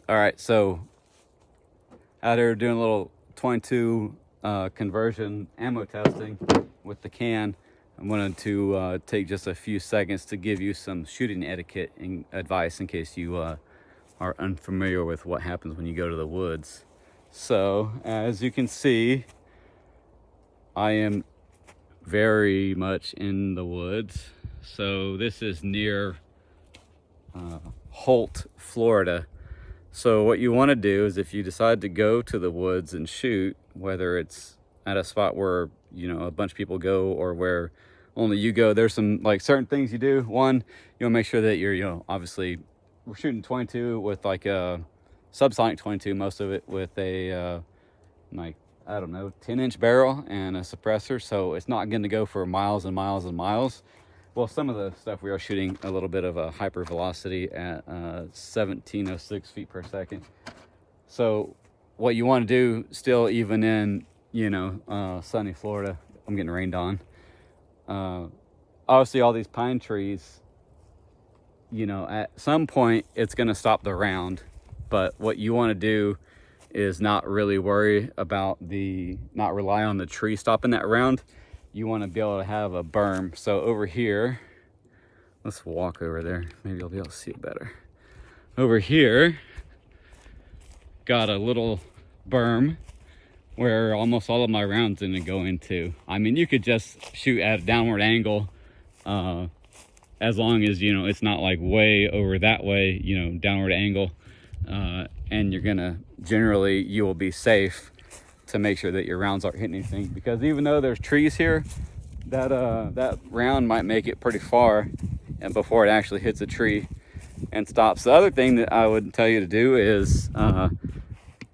All right, so out here doing a little 22 conversion ammo testing with the can. I wanted to take just a few seconds to give you some shooting etiquette and advice in case you are unfamiliar with what happens when you go to the woods. So, as you can see, I am very much in the woods. So, this is near Holt, Florida. So what you want to do is if you decide to go to the woods and shoot, whether it's at a spot where, a bunch of people go or where only you go, there's some like certain things you do. One, you'll make sure that you're, obviously we're shooting 22 with like a subsonic 22, most of it with a, like, I don't know, 10-inch barrel and a suppressor. So it's not going to go for miles and miles and miles. Well, some of the stuff we are shooting a little bit of a hyper velocity at 1706 feet per second. So what you want to do still, even in, sunny Florida, I'm getting rained on. Obviously all these pine trees, at some point it's going to stop the round. But what you want to do is not really worry about not rely on the tree stopping that round. You want to be able to have a berm. So over here, let's walk over there. Maybe I'll be able to see it better. Over here, got a little berm where almost all of my rounds gonna go into. I mean, you could just shoot at a downward angle, as long as, it's not like way over that way, downward angle. And you're gonna, generally, you will be safe to make sure that your rounds aren't hitting anything, because even though there's trees here, that round might make it pretty far and before it actually hits a tree and stops. The other thing that I would tell you to do is,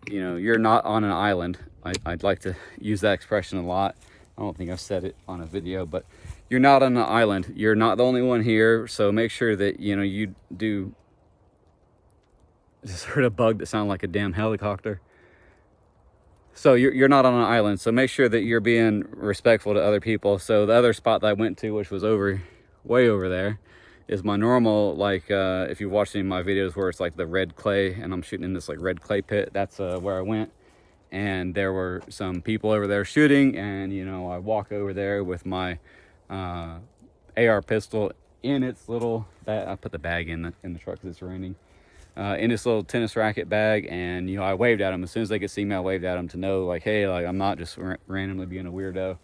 you're not on an island. I'd like to use that expression a lot. I don't think I've said it on a video, but you're not on an island. You're not the only one here, so make sure that, you do. I just heard a bug that sounded like a damn helicopter. So you're not on an island, so make sure that you're being respectful to other people. So the other spot that I went to, which was way over there, is my normal, like, if you've watched any of my videos where it's like the red clay and I'm shooting in this like red clay pit, that's where I went. And there were some people over there shooting, and I walk over there with my AR pistol in its little, I put the bag in the truck because it's raining. In this little tennis racket bag, and I waved at them. As soon as they could see me, I waved at them to know, like, hey, like, I'm not just randomly being a weirdo.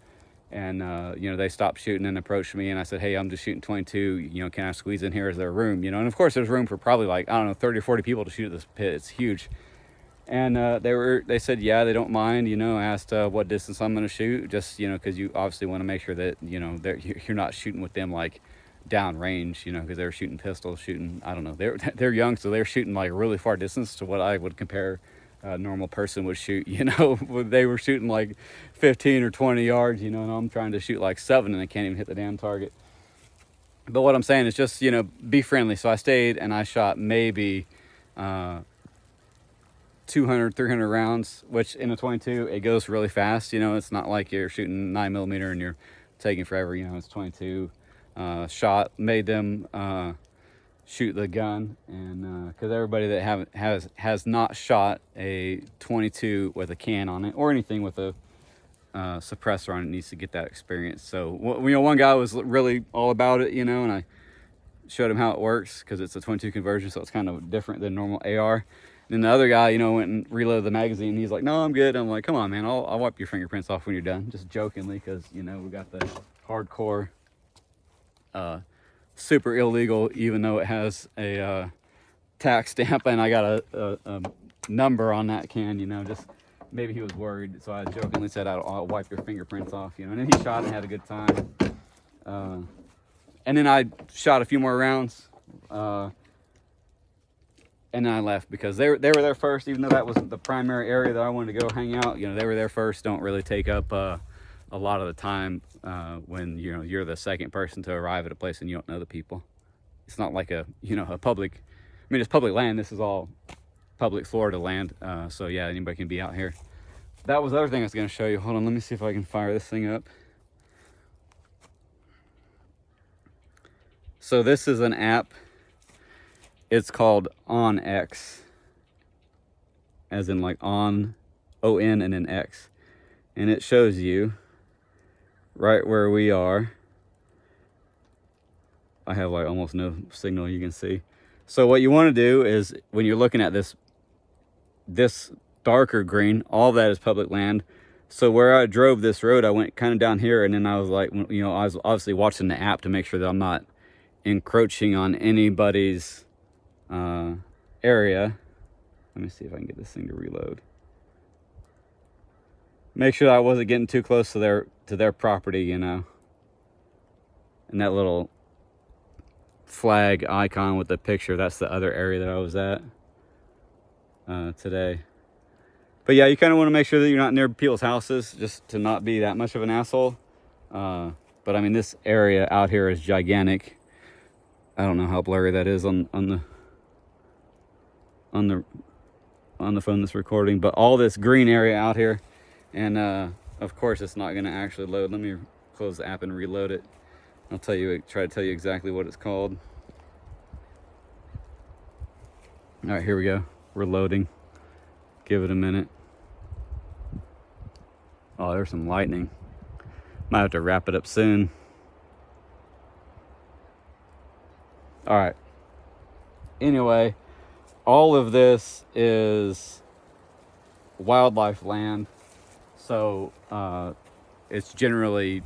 And they stopped shooting and approached me, and I said, hey, I'm just shooting 22, can I squeeze in here? Is there room? And of course there's room for probably, like, I don't know, 30 or 40 people to shoot at this pit. It's huge. And they said, yeah, they don't mind. I asked what distance I'm going to shoot, just because you obviously want to make sure that you're not shooting with them like down range, because they were shooting pistols, I don't know, they're young, so they're shooting like really far distance to what I would compare a normal person would shoot. They were shooting like 15 or 20 yards, and I'm trying to shoot like 7 and I can't even hit the damn target. But what I'm saying is just, be friendly. So I stayed and I shot maybe 200, 300 rounds, which in a 22, it goes really fast. It's not like you're shooting 9mm and you're taking forever. It's 22. Shot, made them shoot the gun, and because everybody that has not shot a 22 with a can on it or anything with a suppressor on it needs to get that experience. So one guy was really all about it, and I showed him how it works because it's a 22 conversion, so it's kind of different than normal AR. And then the other guy, went and reloaded the magazine. He's like, no, I'm good. I'm like, come on, man, I'll wipe your fingerprints off when you're done, just jokingly, because we got the hardcore super illegal, even though it has a tax stamp and I got a number on that can, just maybe he was worried, so I jokingly said I'll wipe your fingerprints off, and then he shot and had a good time. And then I shot a few more rounds, and then I left because they were there first, even though that wasn't the primary area that I wanted to go hang out. They were there first. Don't really take up a lot of the time when you're the second person to arrive at a place and you don't know the people. It's not like a public. I mean, it's public land. This is all public Florida land. So yeah, anybody can be out here. That was the other thing I was going to show you. Hold on, let me see if I can fire this thing up. So this is an app. It's called OnX, as in like on, O-N, and then X. And it shows you right where we are. I have like almost no signal, you can see. So what you want to do is, when you're looking at this darker green, all that is public land. So where I drove this road, I went kind of down here, and then I was like, you know, I was obviously watching the app to make sure that I'm not encroaching on anybody's area. Let me see if I can get this thing to reload. Make sure I wasn't getting too close to their property, you know. And that little flag icon with the picture, that's the other area that I was at today. But yeah, you kind of want to make sure that you're not near people's houses, just to not be that much of an asshole. But I mean, this area out here is gigantic. I don't know how blurry that is on the phone that's recording, but all this green area out here, and of course it's not going to actually load. Let me close the app and reload it. I'll try to tell you exactly what it's called. All right, here we go. We're loading. Give it a minute. Oh, there's some lightning. Might have to wrap it up soon. All right. Anyway, all of this is wildlife land. So it's generally,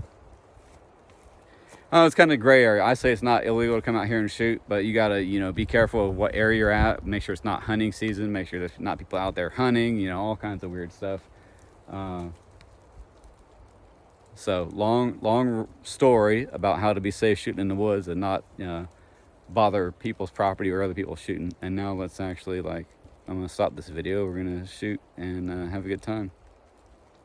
it's kind of gray area. I say it's not illegal to come out here and shoot, but you gotta, you know, be careful of what area you're at. Make sure it's not hunting season. Make sure there's not people out there hunting, you know, all kinds of weird stuff. So long story about how to be safe shooting in the woods and not bother people's property or other people shooting. And now let's actually, like, I'm gonna stop this video. We're gonna shoot and have a good time.